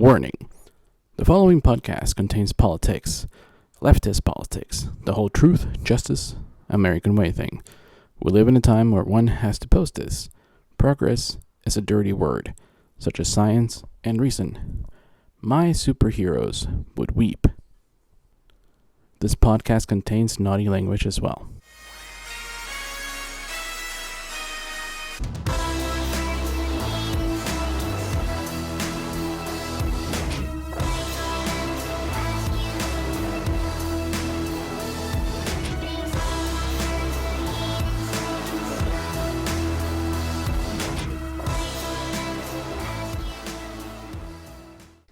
Warning. The following podcast contains politics, leftist politics, the whole truth, justice, American way thing. We live in a time where one has to post this. Progress is a dirty word, such as science and reason. My superheroes would weep. This podcast contains naughty language as well.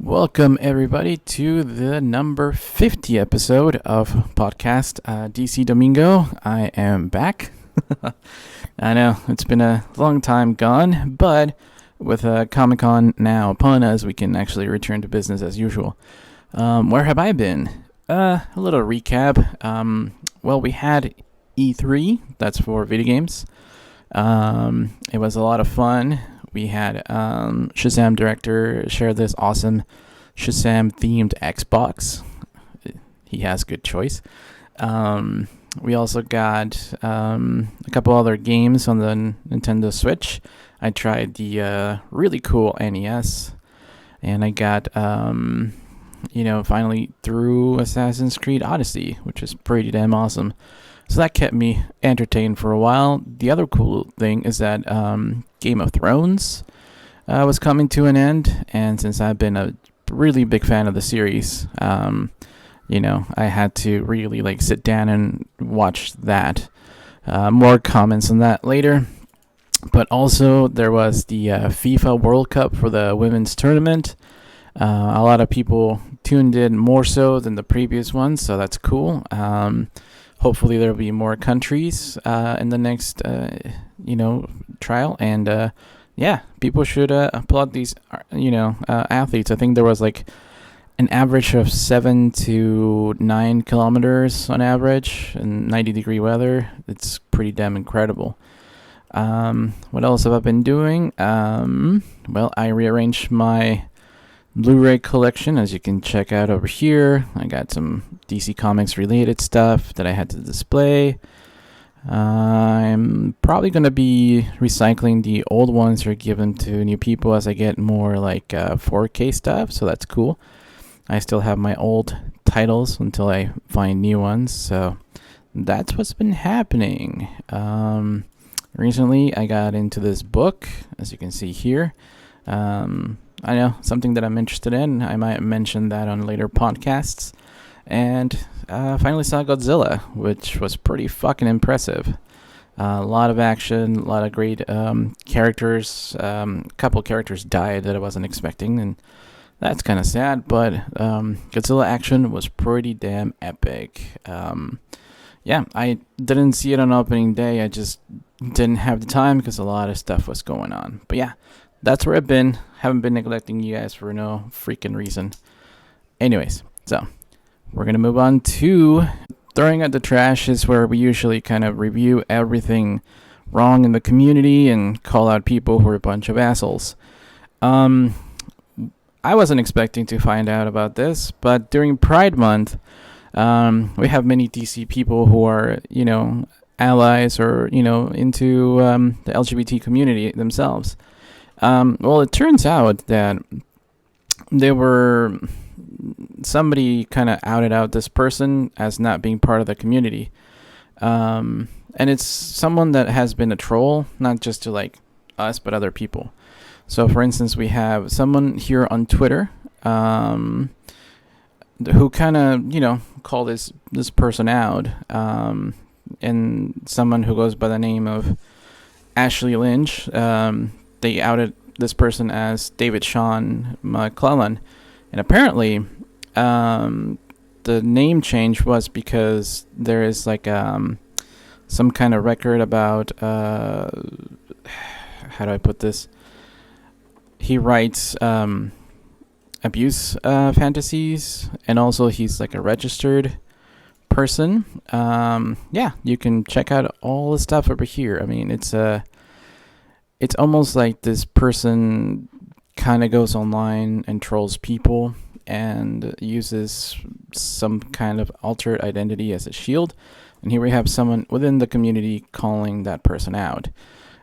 Welcome everybody to the number 50 episode of podcast DC Domingo. I am back. I know it's been a long time gone, but with Comic-Con now upon us, we can actually return to business as usual. Where have I been? A little recap. Well, we had E3, that's for video games. It was a lot of fun. We had Shazam director share this awesome Shazam-themed Xbox. He has good choice. We also got a couple other games on the Nintendo Switch. I tried the really cool NES, and I got, finally through Assassin's Creed Odyssey, which is pretty damn awesome. So that kept me entertained for a while. The other cool thing is that Game of Thrones was coming to an end, and since I've been a really big fan of the series, I had to really sit down and watch that. More comments on that later. But also there was the FIFA World Cup for the women's tournament. A lot of people tuned in more so than the previous ones, so that's cool. Hopefully there'll be more countries in the next, trial. And, people should applaud these, athletes. I think there was an average of 7 to 9 kilometers on average in 90-degree weather. It's pretty damn incredible. What else have I been doing? I rearranged my Blu-ray collection, as you can check out over here. I got some DC Comics related stuff that I had to display. I'm probably going to be recycling the old ones or give them to new people as I get more 4K stuff, so that's cool. I still have my old titles until I find new ones, so that's what's been happening. Recently I got into this book, as you can see here. I know, something that I'm interested in. I might mention that on later podcasts. And finally saw Godzilla, which was pretty fucking impressive. A lot of action, a lot of great characters. A couple characters died that I wasn't expecting, and that's kind of sad. But Godzilla action was pretty damn epic. I didn't see it on opening day. I just didn't have the time because a lot of stuff was going on. But yeah, that's where I've been. Haven't been neglecting you guys for no freaking reason. Anyways, so we're going to move on to throwing out the trash, is where we usually kind of review everything wrong in the community and call out people who are a bunch of assholes. I wasn't expecting to find out about this, but during Pride Month, we have many DC people who are, allies or, into the LGBT community themselves. It turns out that somebody kind of outed out this person as not being part of the community. And it's someone that has been a troll, not just to us, but other people. So for instance, we have someone here on Twitter, who kind of, called this person out, and someone who goes by the name of Ashley Lynch. They outed this person as David Sean McClellan. And apparently, the name change was because there is some kind of record about, how do I put this? He writes abuse fantasies, and also he's a registered person. You can check out all the stuff over here. I mean, it's almost like this person kind of goes online and trolls people and uses some kind of altered identity as a shield. And here we have someone within the community calling that person out,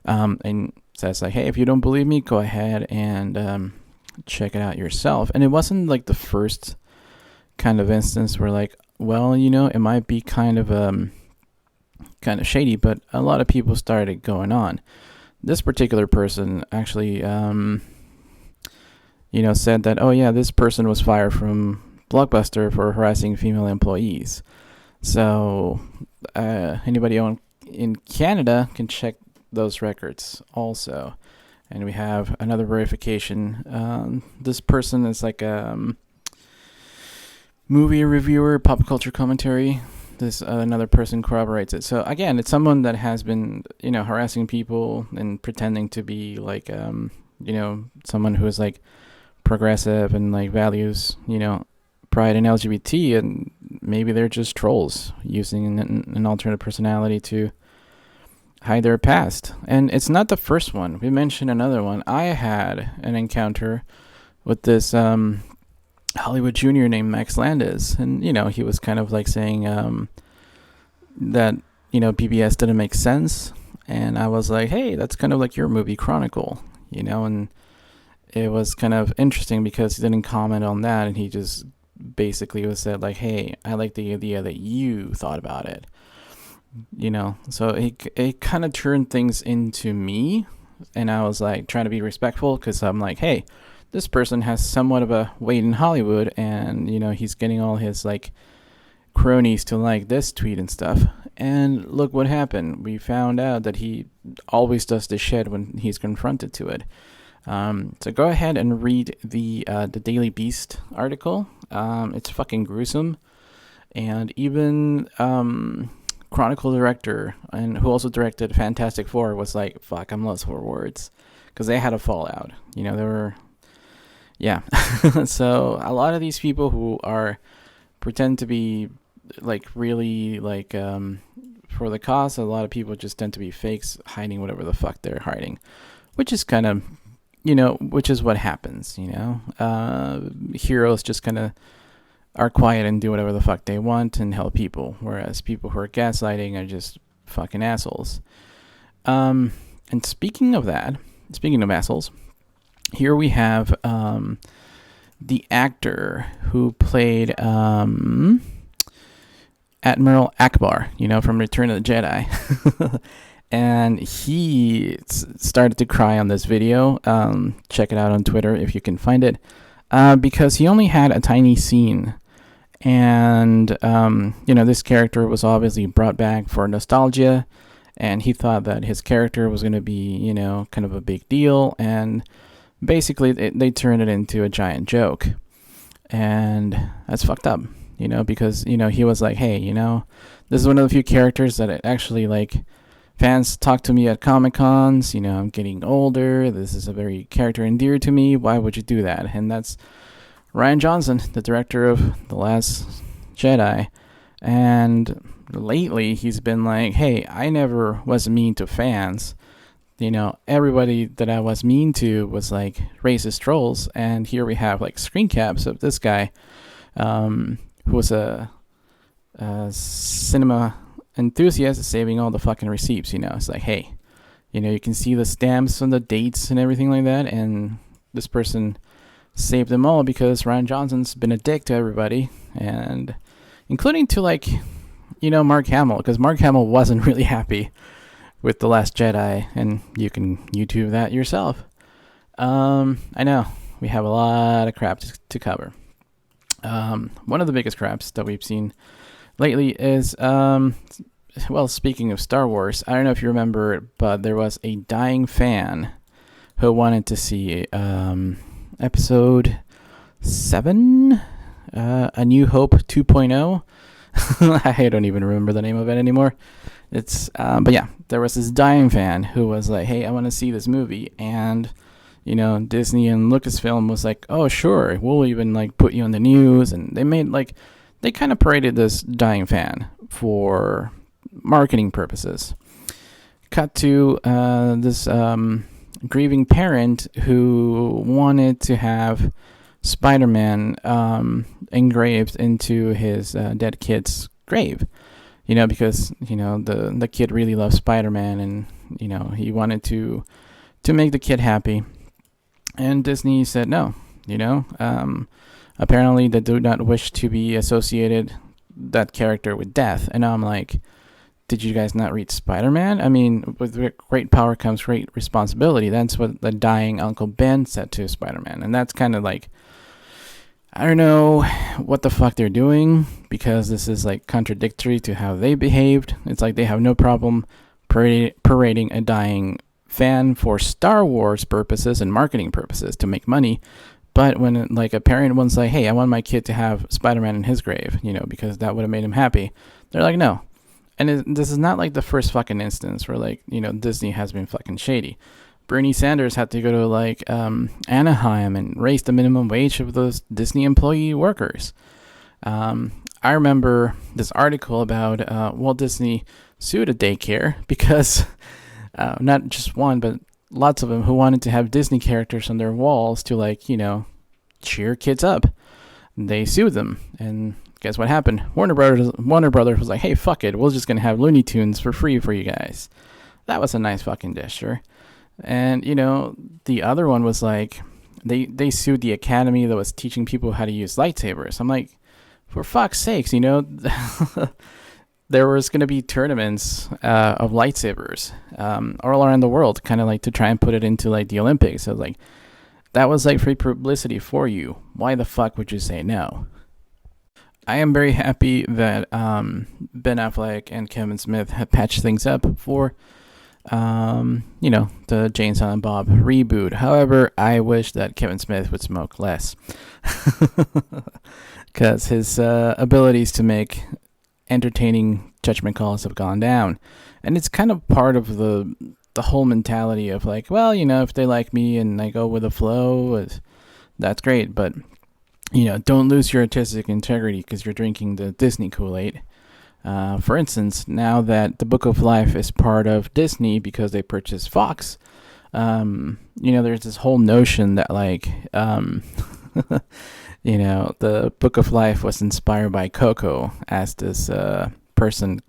and says like, hey, if you don't believe me, go ahead and check it out yourself. And it wasn't like the first kind of instance where like, well, it might be kind of shady, but a lot of people started going on. This particular person actually said that, oh yeah, this person was fired from Blockbuster for harassing female employees. So anybody in Canada can check those records also. And we have another verification. This person is like a movie reviewer, pop culture commentary. This another person corroborates it. So again, it's someone that has been, harassing people and pretending to be like, someone who is like progressive and like values, pride in LGBT, and maybe they're just trolls using an alternate personality to hide their past. And it's not the first one. We mentioned another one. I had an encounter with this Hollywood Junior named Max Landis, and he was kind of like saying that PBS didn't make sense, and I was like, hey, that's kind of like your movie Chronicle, and it was kind of interesting because he didn't comment on that, and he just basically was said like, hey, I like the idea that you thought about it, so it kind of turned things into me, and I was like trying to be respectful because I'm like, hey, this person has somewhat of a weight in Hollywood, and he's getting all his like cronies to like this tweet and stuff. And look what happened. We found out that he always does this shit when he's confronted to it. So go ahead and read the Daily Beast article. It's fucking gruesome. And even Chronicle director, and who also directed Fantastic Four, was like, fuck, I'm lost for words. Because they had a fallout. They were... Yeah. So a lot of these people who pretend to be like really like for the cause, a lot of people just tend to be fakes, hiding whatever the fuck they're hiding, which is kind of, which is what happens, heroes just kind of are quiet and do whatever the fuck they want and help people, whereas people who are gaslighting are just fucking assholes. And speaking of assholes, here we have the actor who played Admiral Akbar, from Return of the Jedi. And he started to cry on this video. Check it out on Twitter if you can find it. Because he only had a tiny scene. And, this character was obviously brought back for nostalgia. And he thought that his character was going to be, kind of a big deal. And basically, they turned it into a giant joke. And that's fucked up, because, he was like, hey, this is one of the few characters that actually, like, fans talk to me at Comic-Cons, I'm getting older, this is a very character endeared to me, why would you do that? And that's Rian Johnson, the director of The Last Jedi. And lately, he's been like, hey, I never was mean to fans. Everybody that I was mean to was like racist trolls, and here we have like screen caps of this guy, who was a cinema enthusiast saving all the fucking receipts. It's like, hey, you can see the stamps and the dates and everything like that, and this person saved them all because Rian Johnson's been a dick to everybody, and including to like, Mark Hamill, because Mark Hamill wasn't really happy with The Last Jedi, and you can YouTube that yourself. I know, we have a lot of crap to cover. One of the biggest craps that we've seen lately is, speaking of Star Wars, I don't know if you remember, but there was a dying fan who wanted to see Episode 7, A New Hope 2.0. I don't even remember the name of it anymore. But yeah, there was this dying fan who was like, hey, I want to see this movie. And, Disney and Lucasfilm was like, oh, sure, we'll even like put you on the news. And they kind of paraded this dying fan for marketing purposes. Cut to this grieving parent who wanted to have Spider-Man engraved into his dead kid's grave. Because the kid really loves Spider-Man, and he wanted to make the kid happy. And Disney said no. Apparently they do not wish to be associated that character with death. And I'm like, did you guys not read Spider-Man? I mean, with great power comes great responsibility. That's what the dying Uncle Ben said to Spider-Man. And that's kind of like, I don't know what the fuck they're doing, because this is like contradictory to how they behaved. It's like they have no problem parading a dying fan for Star Wars purposes and marketing purposes to make money. But when like a parent wants like, hey, I want my kid to have Spider-Man in his grave, because that would have made him happy, they're like, no. And this is not like the first fucking instance where like, Disney has been fucking shady. Bernie Sanders had to go to like Anaheim and raise the minimum wage of those Disney employee workers. I remember this article about Walt Disney sued a daycare because not just one, but lots of them who wanted to have Disney characters on their walls to like, cheer kids up. They sued them, and guess what happened? Warner Brothers was like, hey, fuck it, we're just gonna have Looney Tunes for free for you guys. That was a nice fucking gesture. And the other one was like, they sued the academy that was teaching people how to use lightsabers. I'm like, for fuck's sakes, there was going to be tournaments of lightsabers all around the world, kind of like to try and put it into like the Olympics. So like, that was like free publicity for you. Why the fuck would you say no? I am very happy that Ben Affleck and Kevin Smith have patched things up for the Jay and Silent Bob reboot. However, I wish that Kevin Smith would smoke less, because his abilities to make entertaining judgment calls have gone down. And it's kind of part of the whole mentality of like, well, if they like me and I go with the flow, that's great. But, don't lose your artistic integrity because you're drinking the Disney Kool-Aid. For instance, now that the Book of Life is part of Disney because they purchased Fox, there's this whole notion that like, the Book of Life was inspired by Coco, as this person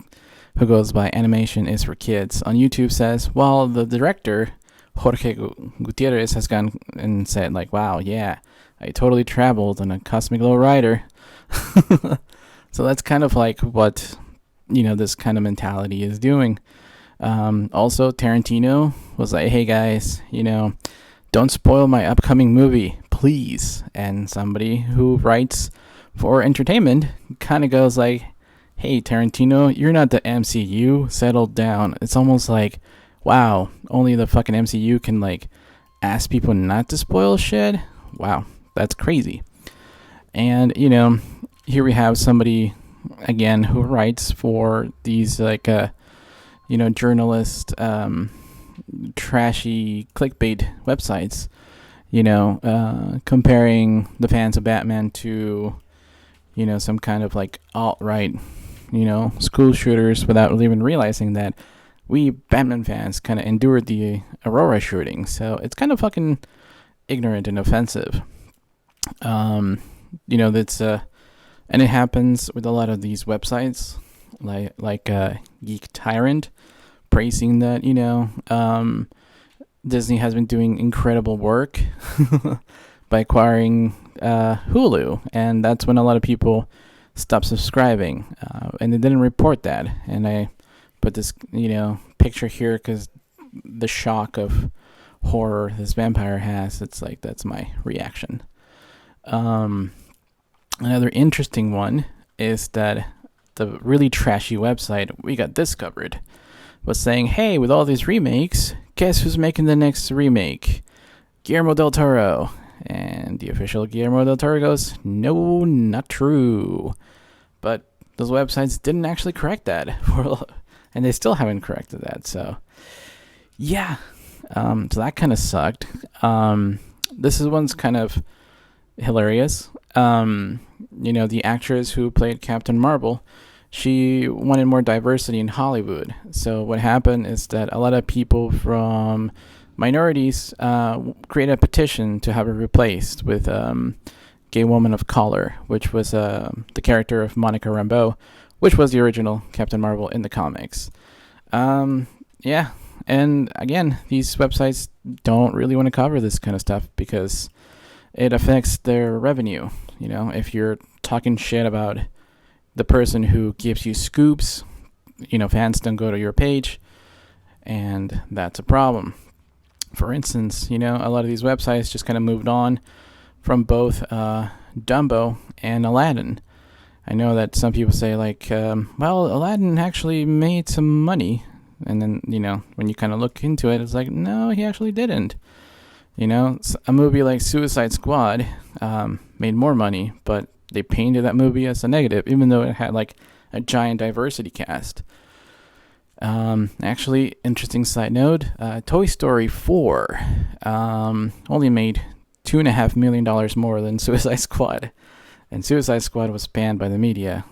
who goes by Animation is for Kids on YouTube says, well, the director, Jorge Gutierrez, has gone and said like, wow, yeah, I totally traveled on a Cosmic Low Rider. So that's kind of like what, this kind of mentality is doing. Also, Tarantino was like, hey guys, don't spoil my upcoming movie, please. And somebody who writes for entertainment kind of goes like, hey Tarantino, you're not the MCU, settle down. It's almost like, wow, only the fucking MCU can like ask people not to spoil shit. Wow, that's crazy. And here we have somebody again who writes for these like journalist trashy clickbait websites, comparing the fans of Batman to some kind of like alt-right school shooters, without even realizing that we Batman fans kind of endured the Aurora shooting. So it's kind of fucking ignorant and offensive. That's and it happens with a lot of these websites, like Geek Tyrant, praising that Disney has been doing incredible work by acquiring Hulu, and that's when a lot of people stopped subscribing, and they didn't report that. And I put this picture here because the shock of horror this vampire has, it's like, that's my reaction. Another interesting one is that the really trashy website We Got Discovered was saying, hey, with all these remakes, guess who's making the next remake? Guillermo del Toro. And the official Guillermo del Toro goes, no, not true. But those websites didn't actually correct that, and they still haven't corrected that. So, yeah. So that kind of sucked. This one's kind of hilarious. The actress who played Captain Marvel, she wanted more diversity in Hollywood. So what happened is that a lot of people from minorities created a petition to have it replaced with Gay Woman of Color, which was the character of Monica Rambeau, which was the original Captain Marvel in the comics. Yeah, and again, these websites don't really want to cover this kind of stuff because it affects their revenue. You know, if you're talking shit about the person who gives you scoops, you know, fans don't go to your page, and that's a problem. For instance, you know, a lot of these websites just kind of moved on from both Dumbo and Aladdin. I know that some people say, like, well, Aladdin actually made some money. And then, you know, when you kind of look into it, it's like, no, he actually didn't. You know, a movie like Suicide Squad made more money, but they painted that movie as a negative, even though it had, like, a giant diversity cast. Actually, interesting side note, Toy Story 4 only made $2.5 million more than Suicide Squad. And Suicide Squad was banned by the media,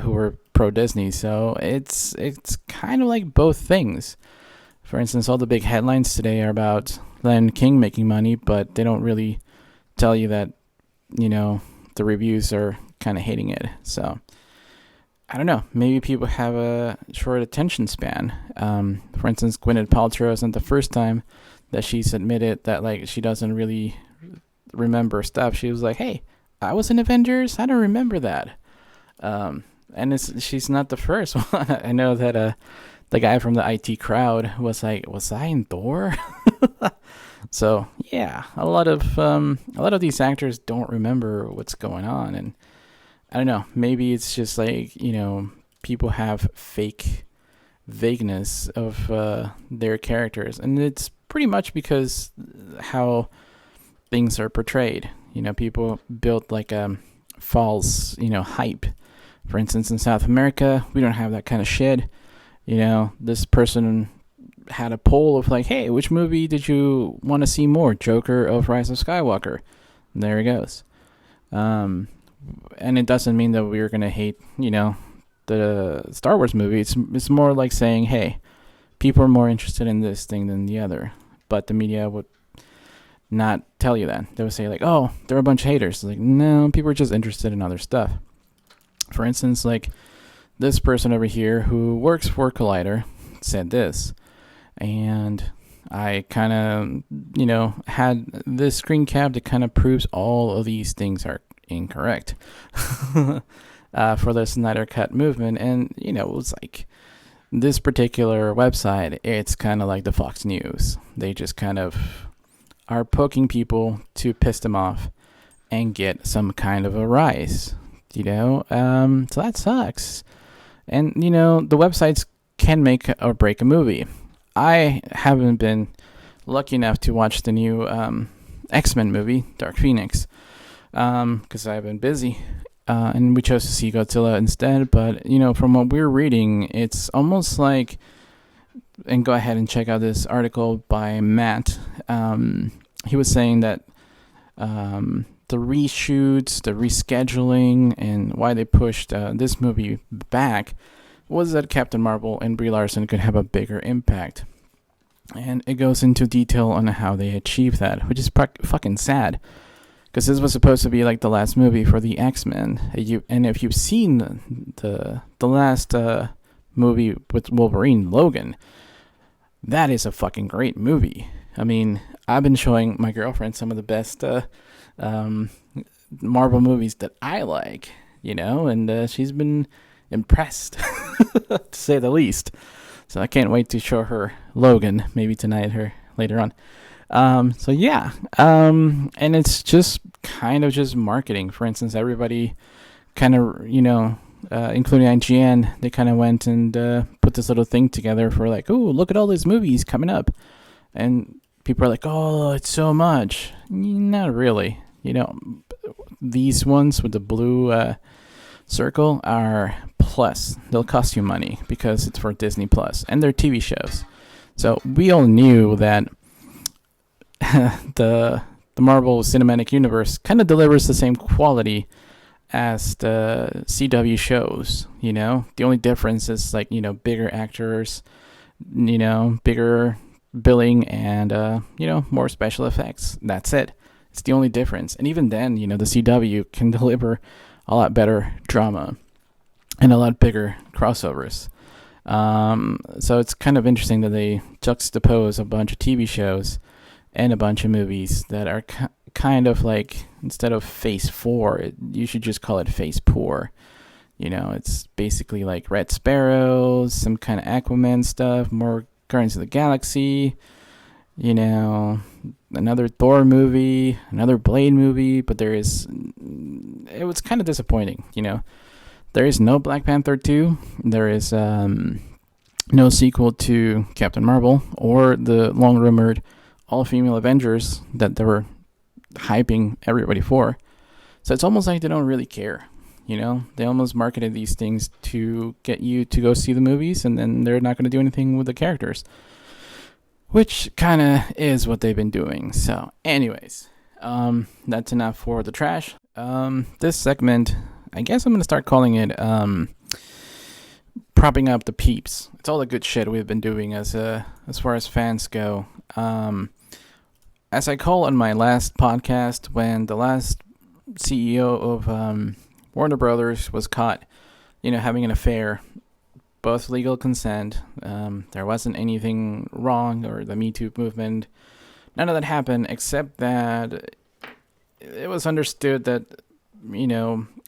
who were pro-Disney, so it's kind of like both things. For instance, all the big headlines today are about Lion King making money, but they don't really tell you that, you know, the reviews are kind of hating it. So, I don't know, maybe people have a short attention span. For instance, Gwyneth Paltrow isn't the first time that she's admitted that, like, she doesn't really remember stuff. She was like, hey, I was in Avengers? I don't remember that. And she's not the first one. I know that the guy from the IT crowd was like, was I in Thor? So yeah, a lot of these actors don't remember what's going on, and I don't know, maybe it's just like, you know, people have fake vagueness of their characters, and it's pretty much because how things are portrayed. You know, people built like a false, you know, hype. For instance, in South America, we don't have that kind of shit. You know, this person had a poll of like, hey, which movie did you want to see more? Joker of Rise of Skywalker. And there it goes. And it doesn't mean that we're going to hate, you know, the Star Wars movie. It's more like saying, hey, people are more interested in this thing than the other. But the media would not tell you that. They would say like, oh, they're a bunch of haters. It's like, no, people are just interested in other stuff. For instance, like this person over here who works for Collider said this, and I kind of, you know, had this screen cap that kind of proves all of these things are incorrect for the Snyder Cut movement. And, you know, it was like this particular website, it's kind of like the Fox News. They just kind of are poking people to piss them off and get some kind of a rise. You know, so that sucks. And, you know, the websites can make or break a movie. I haven't been lucky enough to watch the new X-Men movie, Dark Phoenix, because I've been busy. And we chose to see Godzilla instead. But, you know, from what we're reading, it's almost like, and go ahead and check out this article by Matt. He was saying that the reshoots, the rescheduling, and why they pushed this movie back was that Captain Marvel and Brie Larson could have a bigger impact. And it goes into detail on how they achieved that, which is fucking sad. Because this was supposed to be like the last movie for the X-Men. And if you've seen the last movie with Wolverine, Logan, that is a fucking great movie. I mean, I've been showing my girlfriend some of the best Marvel movies that I like, you know, and she's been impressed, to say the least. So I can't wait to show her Logan, maybe tonight or later on. So yeah, and it's just kind of just marketing. For instance, everybody kind of, you know, including IGN, they kind of went and put this little thing together for like, oh, look at all these movies coming up. And people are like, oh, it's so much. Not really. You know, these ones with the blue circle are plus. They'll cost you money because it's for Disney Plus, and they're TV shows. So we all knew that the Marvel Cinematic Universe kind of delivers the same quality as the CW shows. You know, the only difference is like, you know, bigger actors, you know, bigger billing and more special effects. That's it. It's the only difference. And even then, the CW can deliver a lot better drama and a lot bigger crossovers. So it's kind of interesting that they juxtapose a bunch of TV shows and a bunch of movies that are kind of like, instead of phase 4, you should just call it phase poor. It's basically like Red Sparrow, some kind of Aquaman stuff, more Guardians of the Galaxy, another Thor movie, another Blade movie, but it was kind of disappointing, There is no Black Panther 2, there is no sequel to Captain Marvel, or the long-rumored all-female Avengers that they were hyping everybody for. So it's almost like they don't really care. They almost marketed these things to get you to go see the movies, and then they're not going to do anything with the characters, which kind of is what they've been doing. So anyways, that's enough for the trash. This segment, I guess I'm going to start calling it propping up the peeps. It's all the good shit we've been doing as far as fans go. As I call on my last podcast, when the last CEO of Warner Brothers was caught, having an affair, both legal consent. There wasn't anything wrong, or the Me Too movement. None of that happened, except that it was understood that,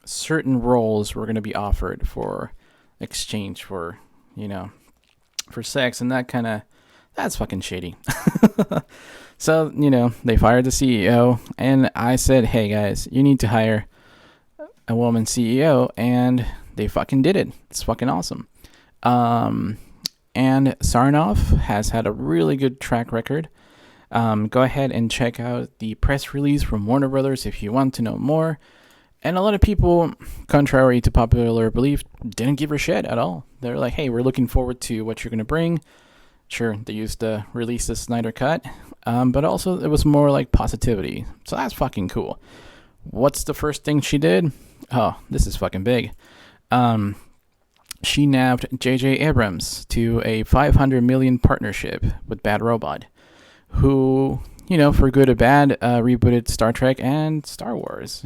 certain roles were going to be offered for exchange for sex, and that's fucking shady. So, they fired the CEO, and I said, hey guys, you need to hire a woman CEO, and they fucking did it. It's fucking awesome. And Sarnoff has had a really good track record. Go ahead and check out the press release from Warner Brothers if you want to know more. And a lot of people, contrary to popular belief, didn't give a shit at all. They're like, hey, we're looking forward to what you're going to bring. Sure, they used to release the Snyder Cut, but also it was more like positivity. So that's fucking cool. What's the first thing she did? Oh, this is fucking big. She nabbed J.J. Abrams to a $500 million partnership with Bad Robot, who, for good or bad, rebooted Star Trek and Star Wars,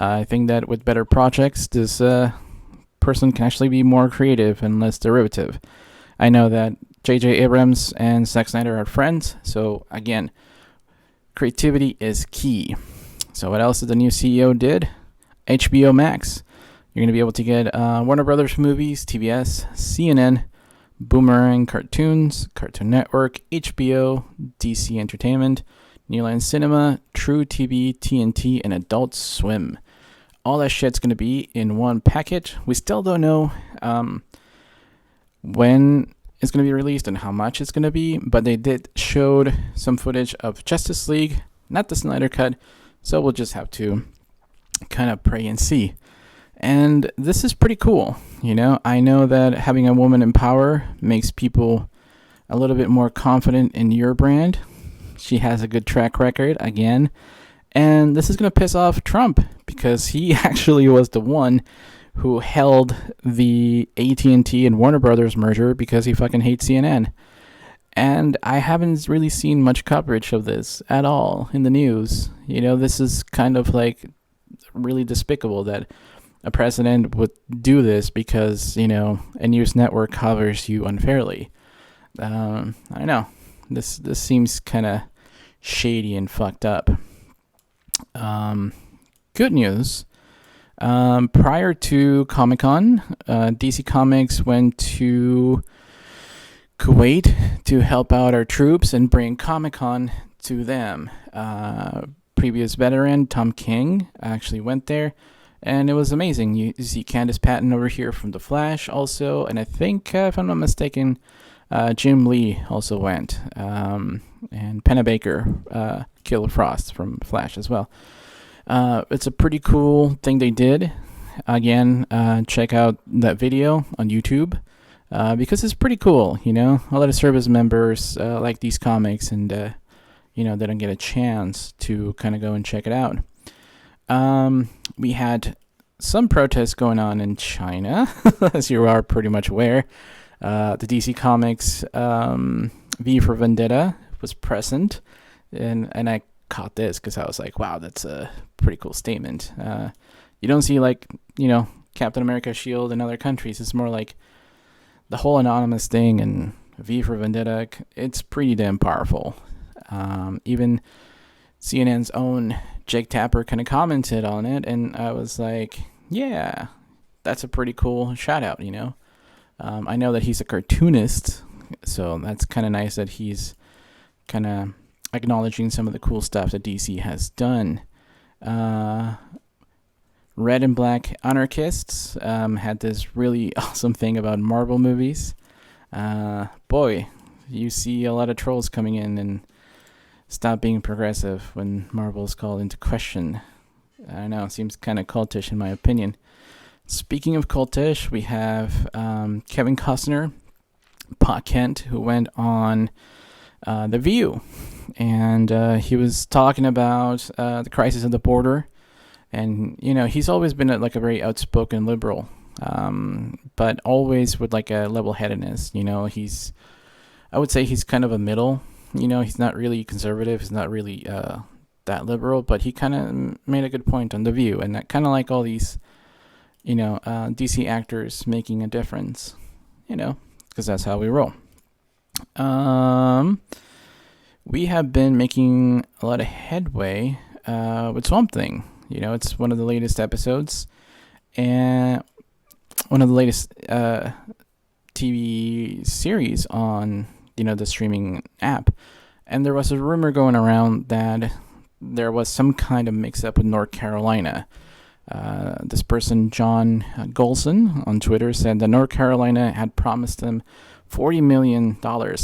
I think that with better projects, this person can actually be more creative and less derivative. I know that J.J. Abrams and Zack Snyder are friends, so again, creativity is key. So what else did the new CEO did? HBO Max. You're going to be able to get Warner Brothers movies, TBS, CNN, Boomerang Cartoons, Cartoon Network, HBO, DC Entertainment, New Line Cinema, True TV, TNT, and Adult Swim. All that shit's going to be in one package. We still don't know when it's going to be released and how much it's going to be, but they showed some footage of Justice League, not the Snyder Cut, so we'll just have to kind of pray and see. And this is pretty cool. I know that having a woman in power makes people a little bit more confident in your brand. She has a good track record, again. And this is going to piss off Trump, because he actually was the one who held the AT&T and Warner Brothers merger because he fucking hates CNN. And I haven't really seen much coverage of this at all in the news. This is kind of like really despicable that a president would do this because, a news network covers you unfairly. I know. This seems kind of shady and fucked up. Good news. Prior to Comic-Con, DC Comics went to Kuwait to help out our troops and bring Comic-Con to them. Previous veteran Tom King actually went there, and it was amazing. You see Candice Patton over here from The Flash also, and I think, if I'm not mistaken, Jim Lee also went, and Penna Baker, Killer Frost from Flash as well. It's a pretty cool thing they did. Again, check out that video on YouTube, because it's pretty cool, A lot of service members like these comics, and, they don't get a chance to kind of go and check it out. We had some protests going on in China, as you are pretty much aware. The DC Comics V for Vendetta was present, and I caught this because I was like, wow, that's a pretty cool statement. You don't see like, Captain America Shield in other countries. It's more like the whole anonymous thing, and V for Vendetta, it's pretty damn powerful. Even CNN's own Jake Tapper kind of commented on it, and I was like, yeah, that's a pretty cool shout out, I know that he's a cartoonist, so that's kind of nice that he's kind of acknowledging some of the cool stuff that DC has done. Red and Black Anarchists had this really awesome thing about Marvel movies. Boy, you see a lot of trolls coming in and stop being progressive when Marvel's called into question. I don't know, it seems kind of cultish in my opinion. Speaking of cultish, we have Kevin Costner, Pa Kent, who went on The View, and he was talking about the crisis of the border, and he's always been a very outspoken liberal, but always with like a level-headedness. I would say he's kind of a middle. He's not really conservative. He's not really that liberal, but he kind of made a good point on The View, and that kind of like all these, DC actors making a difference, because that's how we roll. We have been making a lot of headway with Swamp Thing. It's one of the latest episodes, and one of the latest TV series on the streaming app. And there was a rumor going around that there was some kind of mix-up with North Carolina. This person, John Golson, on Twitter said that North Carolina had promised them $40 million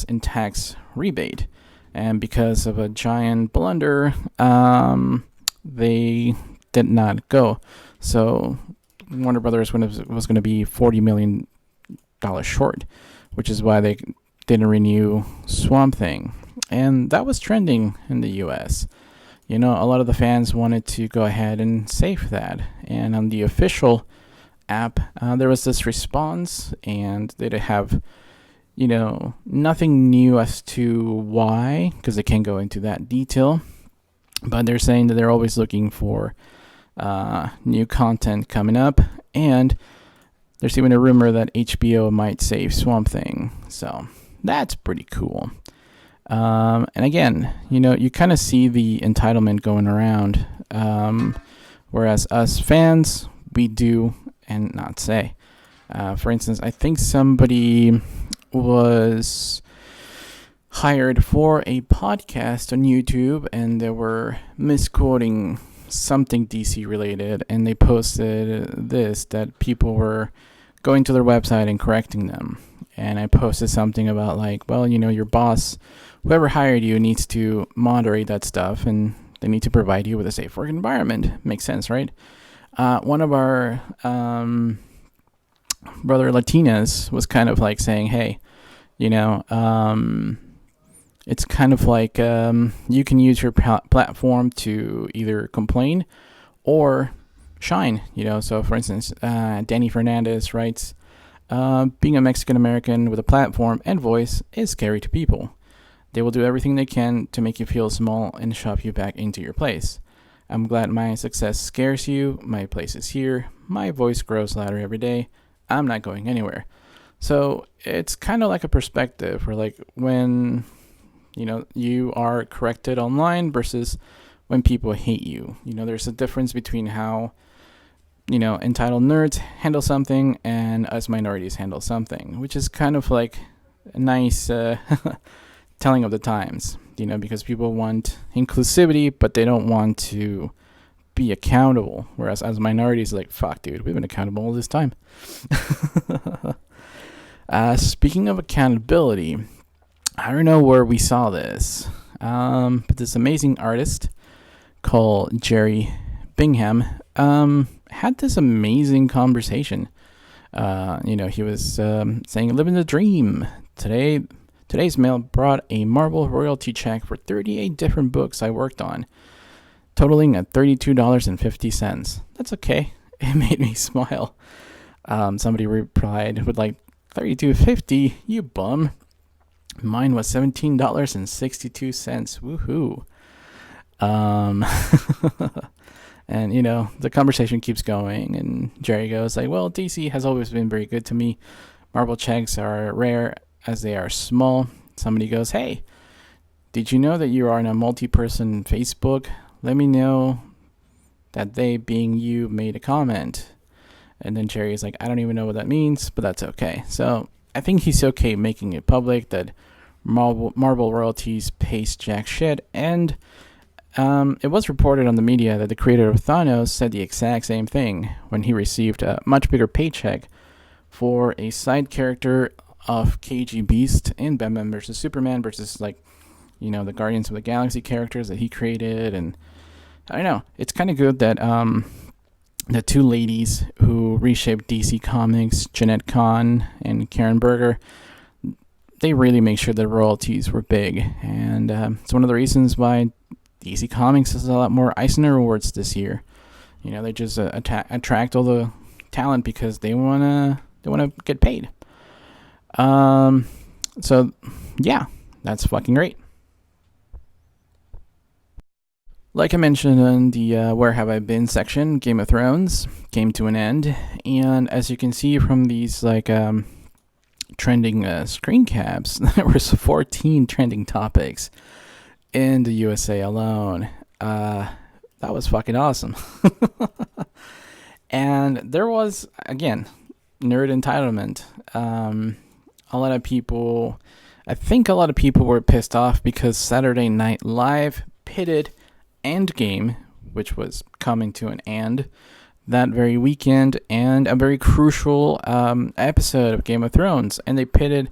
in tax rebate. And because of a giant blunder, they did not go. So Warner Brothers was going to be $40 million short, which is why they didn't renew Swamp Thing. And that was trending in the US. A lot of the fans wanted to go ahead and save that. And on the official app, there was this response, and they have, nothing new as to why, because they can't go into that detail. But they're saying that they're always looking for new content coming up, and there's even a rumor that HBO might save Swamp Thing. So that's pretty cool. And again, you kind of see the entitlement going around, whereas us fans, we do and not say. For instance, I think somebody was hired for a podcast on YouTube, and they were misquoting something DC related, and they posted this, that people were going to their website and correcting them. And I posted something about your boss, whoever hired you, needs to moderate that stuff, and they need to provide you with a safe work environment. Makes sense, right? One of our brother Latinas was kind of like saying, hey, it's kind of like you can use your platform to either complain or shine. So for instance, Danny Fernandez writes, being a Mexican American with a platform and voice is scary to people. They will do everything they can to make you feel small and shove you back into your place. I'm glad my success scares you. My place is here. My voice grows louder every day. I'm not going anywhere. So it's kind of like a perspective where when, you are corrected online versus when people hate you. There's a difference between how, entitled nerds handle something and us minorities handle something, which is kind of like a nice telling of the times, because people want inclusivity, but they don't want to be accountable. Whereas as minorities, fuck, dude, we've been accountable all this time. Speaking of accountability, I don't know where we saw this, but this amazing artist called Jerry Bingham had this amazing conversation. He was saying, living the dream. Today's mail brought a Marvel royalty check for 38 different books I worked on, totaling at $32.50. That's okay. It made me smile. Somebody replied with $32.50, you bum. Mine was $17.62. Woohoo. Um, and the conversation keeps going, and Jerry goes like, "Well, DC has always been very good to me. Marvel checks are rare as they are small." Somebody goes, "Hey, did you know that you are on a multi-person Facebook? Let me know that they, being you, made a comment." And then Jerry is like, "I don't even know what that means, but that's okay." So I think he's okay making it public that Marvel royalties pays jack shit. And it was reported on the media that the creator of Thanos said the exact same thing when he received a much bigger paycheck for a side character of KG Beast in Batman vs. Superman versus the Guardians of the Galaxy characters that he created. And I don't know, it's kind of good that the two ladies who reshaped DC Comics, Jeanette Kahn and Karen Berger, they really make sure the royalties were big. And it's one of the reasons why DC Comics has a lot more Eisner Awards this year. They just attract all the talent because they wanna get paid. So yeah, that's fucking great. Like I mentioned in the Where Have I Been section, Game of Thrones came to an end, and as you can see from these trending screen caps, there was 14 trending topics in the USA alone. That was fucking awesome. And there was, again, nerd entitlement. I think a lot of people were pissed off because Saturday Night Live pitted Endgame, which was coming to an end that very weekend, and a very crucial episode of Game of Thrones, and they pitted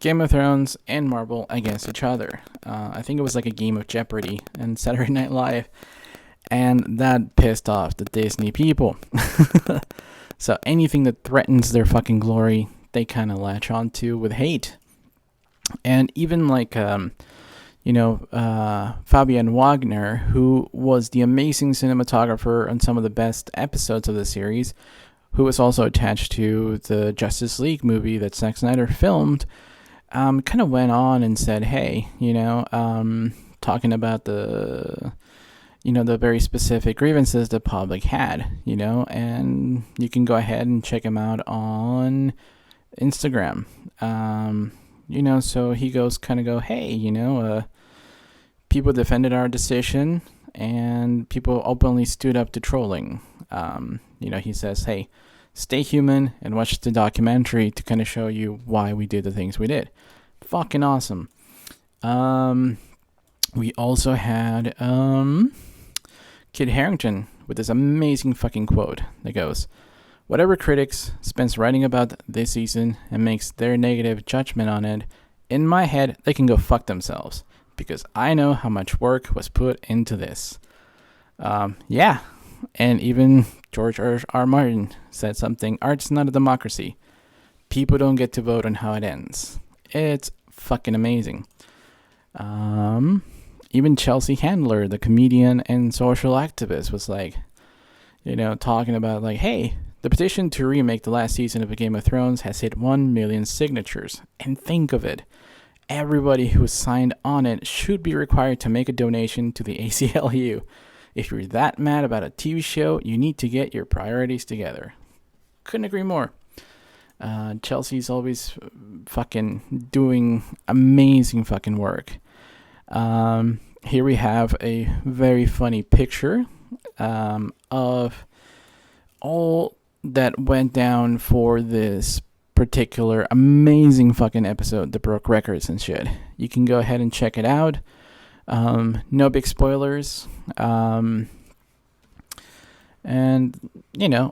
Game of Thrones and Marvel against each other. I think it was like a game of Jeopardy and Saturday Night Live, and that pissed off the Disney people. So anything that threatens their fucking glory, they kind of latch onto with hate. And even Fabian Wagner, who was the amazing cinematographer on some of the best episodes of the series, who was also attached to the Justice League movie that Zack Snyder filmed, kind of went on and said, hey, talking about the very specific grievances the public had, and you can go ahead and check him out on Instagram. So he hey, people defended our decision and people openly stood up to trolling. He says, hey, stay human and watch the documentary to kind of show you why we did the things we did. Fucking awesome. We also had Kit Harington with this amazing fucking quote that goes, whatever critics spends writing about this season and makes their negative judgment on it, in my head, they can go fuck themselves, because I know how much work was put into this. Yeah, and even George R. Martin said something, art's not a democracy. People don't get to vote on how it ends. It's fucking amazing. Even Chelsea Handler, the comedian and social activist, was talking about hey, the petition to remake the last season of Game of Thrones has hit 1 million signatures. And think of it. Everybody who signed on it should be required to make a donation to the ACLU. If you're that mad about a TV show, you need to get your priorities together. Couldn't agree more. Chelsea's always fucking doing amazing fucking work. Here we have a very funny picture of all that went down for this particular amazing fucking episode that broke records and shit. You can go ahead and check it out. No big spoilers. And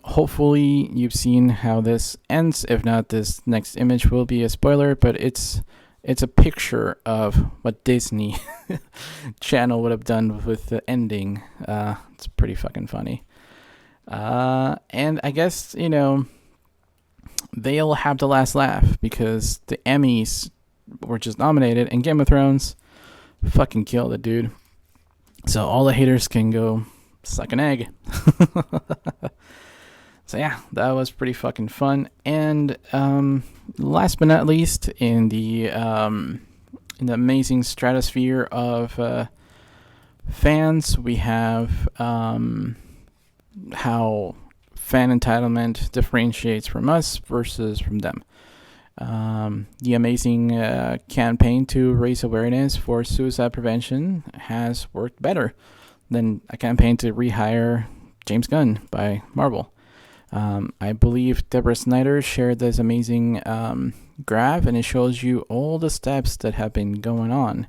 hopefully you've seen how this ends. If not, this next image will be a spoiler, but it's a picture of what Disney Channel would have done with the ending. It's pretty fucking funny. And I guess, they'll have the last laugh because the Emmys were just nominated and Game of Thrones fucking killed it, dude. So all the haters can go suck an egg. So yeah, that was pretty fucking fun. And last but not least, in the amazing stratosphere of fans, we have how fan entitlement differentiates from us versus from them. The amazing campaign to raise awareness for suicide prevention has worked better than a campaign to rehire James Gunn by Marvel. I believe Deborah Snyder shared this amazing graph, and it shows you all the steps that have been going on.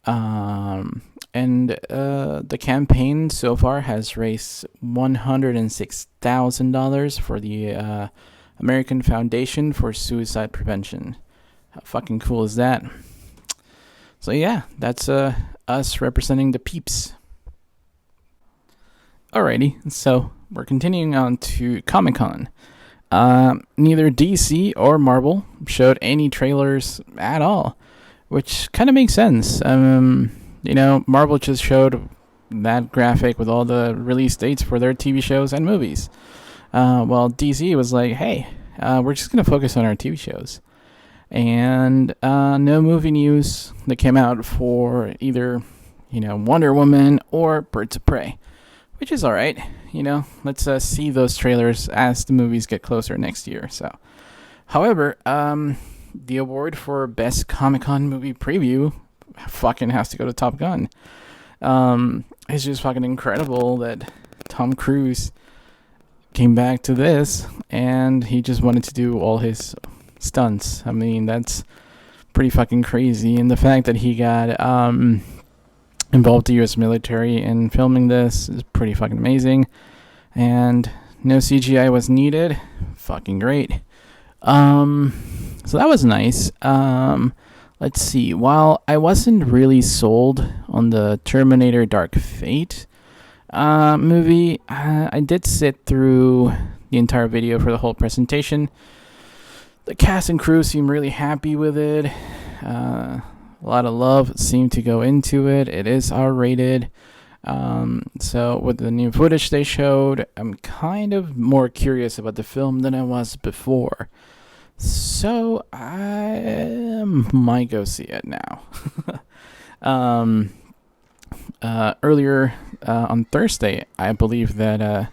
And the campaign so far has raised $106,000 for the American Foundation for Suicide Prevention. How fucking cool is that? So yeah, that's us representing the peeps. Alrighty, so we're continuing on to Comic-Con. Neither DC or Marvel showed any trailers at all, which kind of makes sense. Marvel just showed that graphic with all the release dates for their TV shows and movies. While DC was like, hey, we're just going to focus on our TV shows. And no movie news that came out for either, Wonder Woman or Birds of Prey, which is all right. Let's see those trailers as the movies get closer next year. So, however, the award for Best Comic-Con Movie Preview fucking has to go to Top Gun. It's just fucking incredible that Tom Cruise came back to this and he just wanted to do all his stunts. I mean, that's pretty fucking crazy. And the fact that he got involved the U.S. military in filming this is pretty fucking amazing. And no CGI was needed. Fucking great. So that was nice. Let's see. While I wasn't really sold on the Terminator Dark Fate movie, I did sit through the entire video for the whole presentation. The cast and crew seem really happy with it. A lot of love seemed to go into it. It is R-rated. So with the new footage they showed, I'm kind of more curious about the film than I was before. So I might go see it now. Earlier on Thursday, I believe that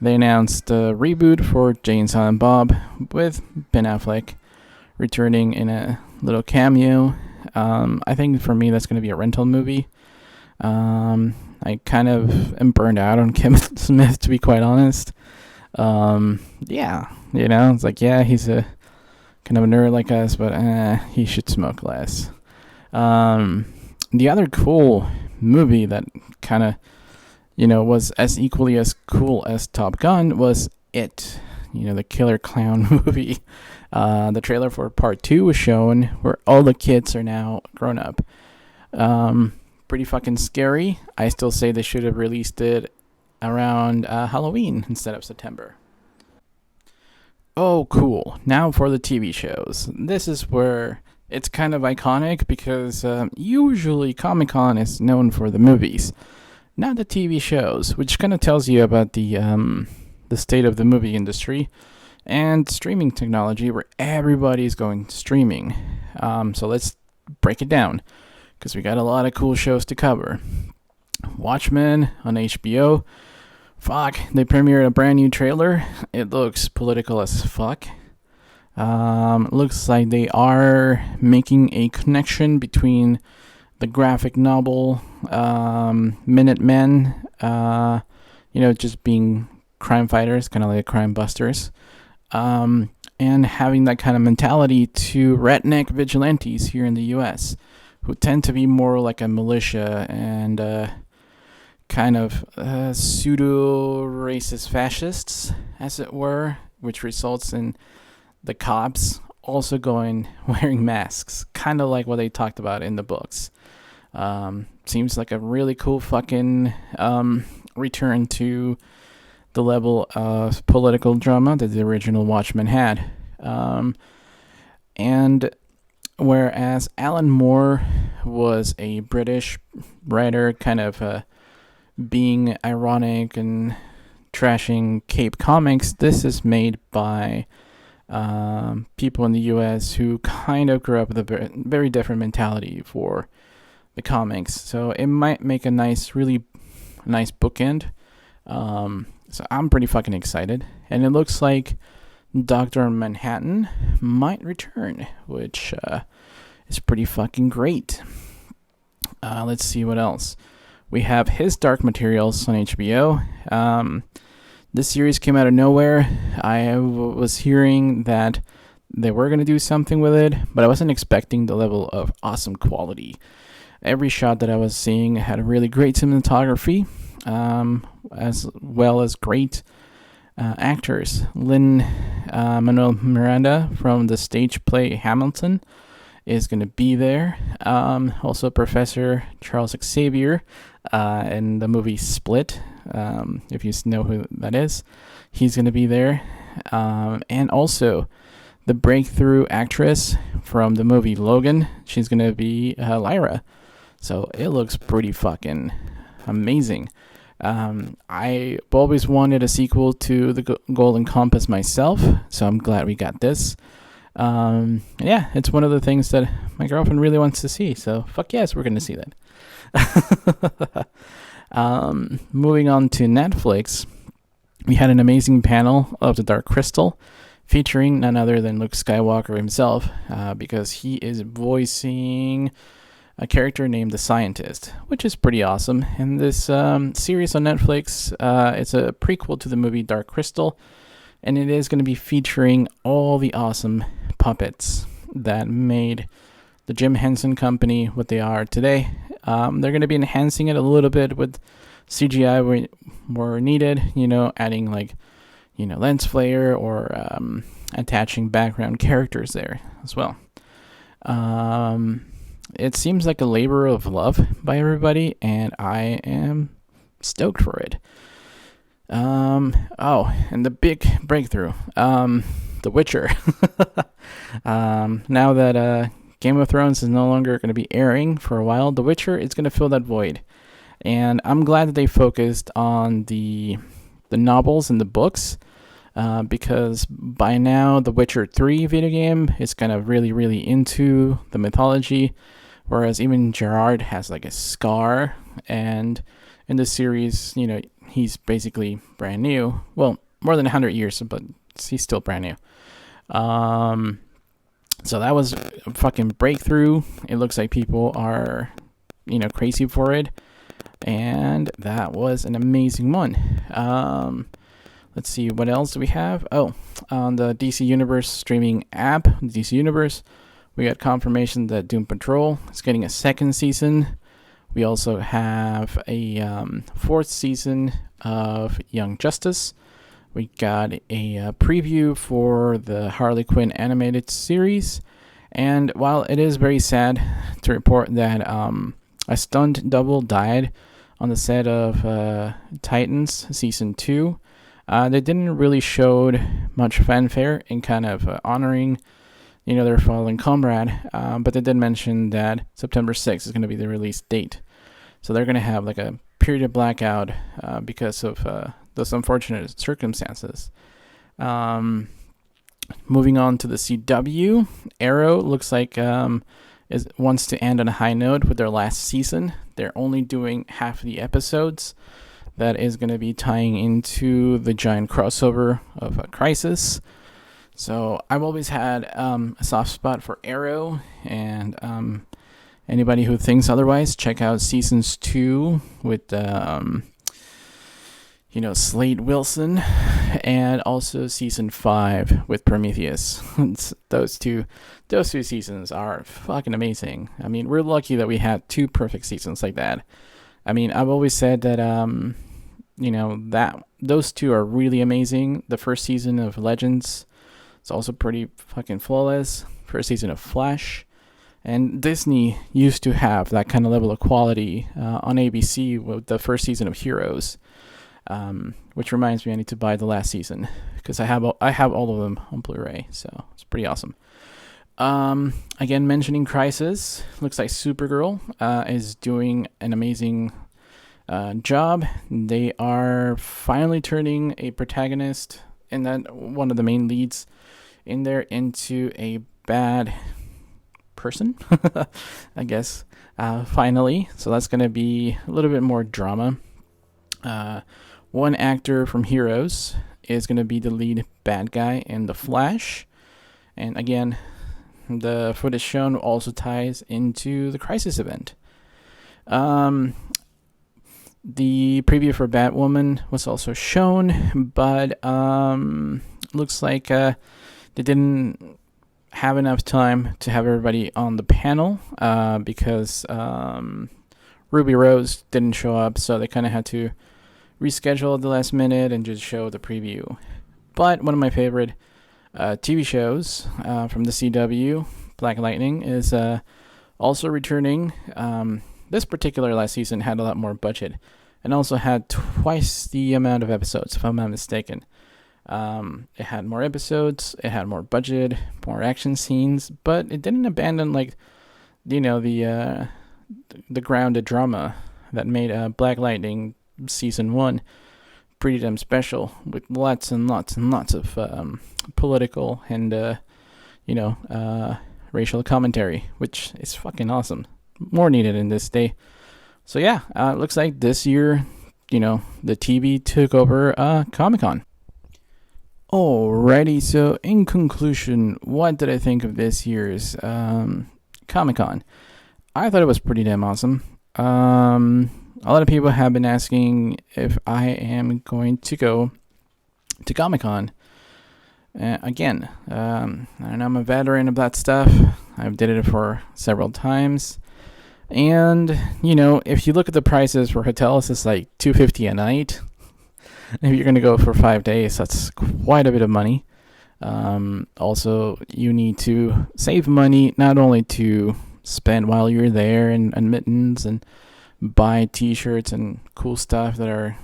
they announced a reboot for Jay and Silent Bob with Ben Affleck returning in a little cameo. I think for me that's going to be a rental movie. I kind of am burned out on Kevin Smith, to be quite honest. It's like, yeah, he's a kind of a nerd like us, but he should smoke less. The other cool movie that kind of, was as equally as cool as Top Gun was It, the killer clown movie. The trailer for part 2 was shown, where all the kids are now grown up. Pretty fucking scary. I still say they should have released it around Halloween instead of September. Oh, cool. Now for the TV shows. This is where it's kind of iconic because usually Comic-Con is known for the movies, not the TV shows, which kind of tells you about the state of the movie industry and streaming technology, where everybody's going streaming. So let's break it down, because we got a lot of cool shows to cover. Watchmen on HBO. Fuck, they premiered a brand new trailer. It looks political as fuck. Looks like they are making a connection between the graphic novel Minutemen, just being crime fighters, kind of like crime busters, and having that kind of mentality to redneck vigilantes here in the U.S., who tend to be more like a militia and kind of pseudo-racist fascists, as it were, which results in the cops also wearing masks, kind of like what they talked about in the books. Seems like a really cool fucking return to the level of political drama that the original Watchmen had. And whereas Alan Moore was a British writer, kind of being ironic and trashing Cape Comics, this is made by people in the U.S. who kind of grew up with a very different mentality for the comics. So it might make a really nice bookend. So I'm pretty fucking excited. And it looks like Dr. Manhattan might return, which is pretty fucking great. Let's see what else. We have His Dark Materials on HBO. This series came out of nowhere. I was hearing that they were going to do something with it, but I wasn't expecting the level of awesome quality. Every shot that I was seeing had a really great cinematography, as well as great actors. Lin-Manuel Miranda from the stage play Hamilton is going to be there. Also Professor Charles Xavier in the movie Split, if you know who that is. He's going to be there. And also the breakthrough actress from the movie Logan, she's going to be Lyra. So it looks pretty fucking amazing. I always wanted a sequel to the Golden Compass myself, so I'm glad we got this. Yeah, it's one of the things that my girlfriend really wants to see, so fuck yes, we're going to see that. Moving on to Netflix, we had an amazing panel of The Dark Crystal featuring none other than Luke Skywalker himself, because he is voicing a character named The Scientist, which is pretty awesome. And this series on Netflix, it's a prequel to the movie Dark Crystal, and it is going to be featuring all the awesome puppets that made the Jim Henson Company what they are today. They're going to be enhancing it a little bit with CGI where needed, adding lens flare or attaching background characters there as well. It seems like a labor of love by everybody, and I am stoked for it. And the big breakthrough, The Witcher. Now that Game of Thrones is no longer going to be airing for a while, The Witcher is going to fill that void. And I'm glad that they focused on the novels and the books, because by now The Witcher 3 video game is kind of really, really into the mythology, whereas even Gerard has like a scar, and in the series, he's basically brand new. Well, more than 100 years, but he's still brand new. So that was a fucking breakthrough. It looks like people are, crazy for it. And that was an amazing one. Let's see, what else do we have? Oh, on the DC Universe streaming app, DC Universe, we got confirmation that Doom Patrol is getting a second season. We also have a fourth season of Young Justice. We got a preview for the Harley Quinn animated series. And while it is very sad to report that a stunt double died on the set of Titans Season 2, they didn't really showed much fanfare in kind of honoring their fallen comrade, but they did mention that September 6th is going to be the release date. So they're going to have like a period of blackout because of those unfortunate circumstances. Moving on to the CW, Arrow looks like wants to end on a high note with their last season. They're only doing half the episodes. That is going to be tying into the giant crossover of Crisis. So I've always had a soft spot for Arrow, and anybody who thinks otherwise, check out seasons 2 with Slade Wilson, and also season 5 with Prometheus. those two seasons are fucking amazing. I mean, we're lucky that we had 2 perfect seasons like that. I mean, I've always said that that those 2 are really amazing. The first season of Legends, it's also pretty fucking flawless. First season of Flash. And Disney used to have that kind of level of quality on ABC with the first season of Heroes. Which reminds me, I need to buy the last season because I have all of them on Blu-ray, so it's pretty awesome. Again, mentioning Crisis, looks like Supergirl is doing an amazing job. They are finally turning a protagonist and that one of the main leads in there into a bad person, I guess. Finally, so that's gonna be a little bit more drama. One actor from Heroes is gonna be the lead bad guy in The Flash, and again, the footage shown also ties into the Crisis event. The preview for Batwoman was also shown, but looks like they didn't have enough time to have everybody on the panel because Ruby Rose didn't show up, so they kind of had to reschedule at the last minute and just show the preview. But one of my favorite TV shows from the CW, Black Lightning, is also returning. This particular last season had a lot more budget and also had twice the amount of episodes, if I'm not mistaken. It had more episodes, it had more budget, more action scenes, but it didn't abandon the grounded drama that made Black Lightning season 1 pretty damn special, with lots and lots and lots of political and racial commentary, which is fucking awesome. More needed in this day. So yeah, it looks like this year, the TV took over Comic-Con. Alrighty, so in conclusion, what did I think of this year's Comic-Con? I thought it was pretty damn awesome. A lot of people have been asking if I am going to go to Comic-Con. Again, and I'm a veteran of that stuff. I've did it for several times. And, if you look at the prices for hotels, it's like $250 a night. If you're going to go for 5 days, that's quite a bit of money. Also, you need to save money not only to spend while you're there and admittance and buy t-shirts and cool stuff that are,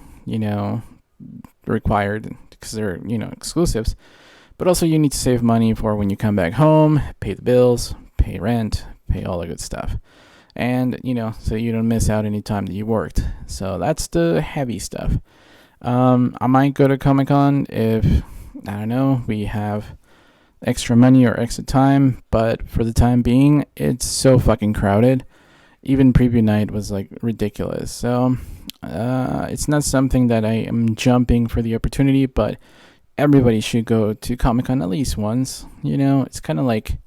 required because they're, exclusives. But also you need to save money for when you come back home, pay the bills, pay rent, pay all the good stuff. And, so you don't miss out any time that you worked. So that's the heavy stuff. I might go to Comic-Con if, I don't know, we have extra money or extra time. But for the time being, it's so fucking crowded. Even preview night was like ridiculous. So it's not something that I am jumping for the opportunity, but everybody should go to Comic-Con at least once. It's kind of like,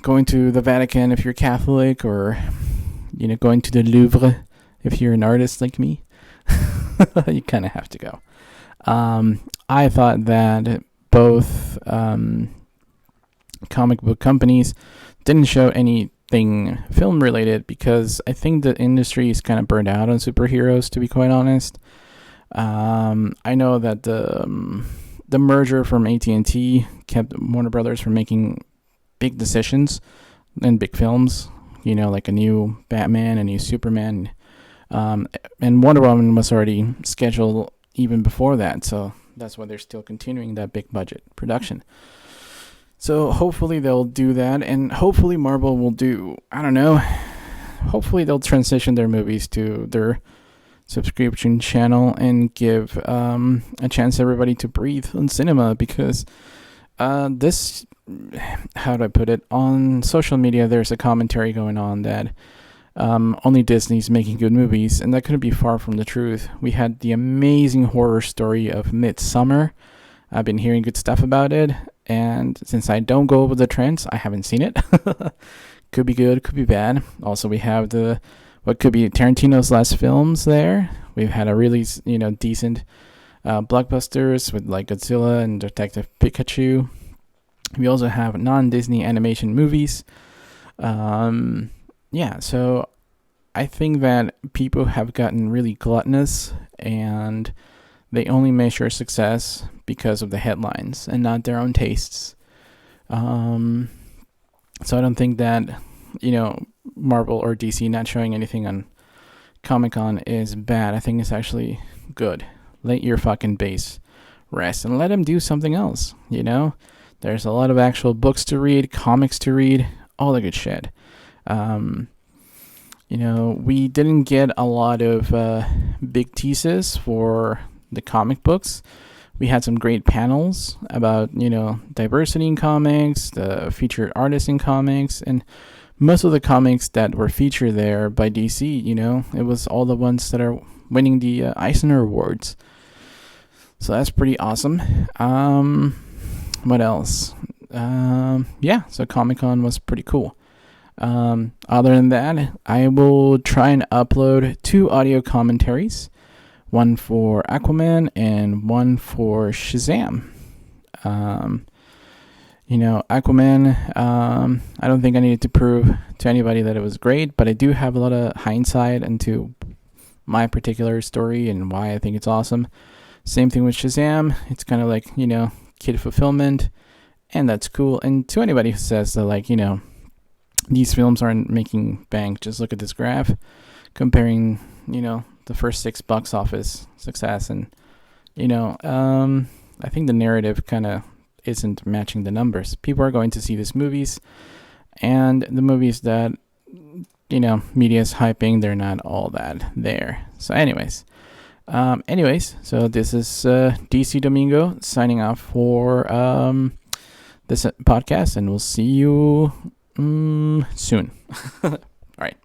going to the Vatican if you're Catholic, or, going to the Louvre if you're an artist like me. You kind of have to go. I thought that both comic book companies didn't show anything film related because I think the industry is kind of burned out on superheroes, to be quite honest. I know that the merger from AT&T kept Warner Brothers from making big decisions and big films, like a new Batman, a new Superman, and Wonder Woman was already scheduled even before that, so that's why they're still continuing that big budget production. So hopefully they'll do that, and hopefully Marvel will do, I don't know, hopefully they'll transition their movies to their subscription channel and give a chance to everybody to breathe on cinema, because this, how do I put it, on social media there's a commentary going on that only Disney's making good movies, and that couldn't be far from the truth. We had the amazing horror story of Midsommar. I've been hearing good stuff about it, and since I don't go with the trends, I haven't seen it. Could be good, could be bad. Also, we have what could be Tarantino's last films there. We've had a really, decent blockbusters with like Godzilla and Detective Pikachu. We also have non-Disney animation movies. So I think that people have gotten really gluttonous and they only measure success because of the headlines and not their own tastes. So I don't think that, Marvel or DC not showing anything on Comic-Con is bad. I think it's actually good. Let your fucking base rest and let them do something else, There's a lot of actual books to read, comics to read, all the good shit. We didn't get a lot of big teases for the comic books. We had some great panels about, diversity in comics, the featured artists in comics, and most of the comics that were featured there by DC, it was all the ones that are winning the Eisner Awards. So that's pretty awesome. What else? Yeah, so Comic-Con was pretty cool. Other than that, I will try and upload 2 audio commentaries, one for Aquaman and one for Shazam. Aquaman, I don't think I needed to prove to anybody that it was great, but I do have a lot of hindsight into my particular story and why I think it's awesome. Same thing with Shazam. It's kind of like, kid fulfillment, and that's cool. And to anybody who says that, these films aren't making bank, just look at this graph comparing, the first 6 box office success. And, I think the narrative kind of isn't matching the numbers. People are going to see these movies, and the movies that, media is hyping, they're not all that there. So anyways, so this is DC Domingo signing off for this podcast, and we'll see you soon. All right.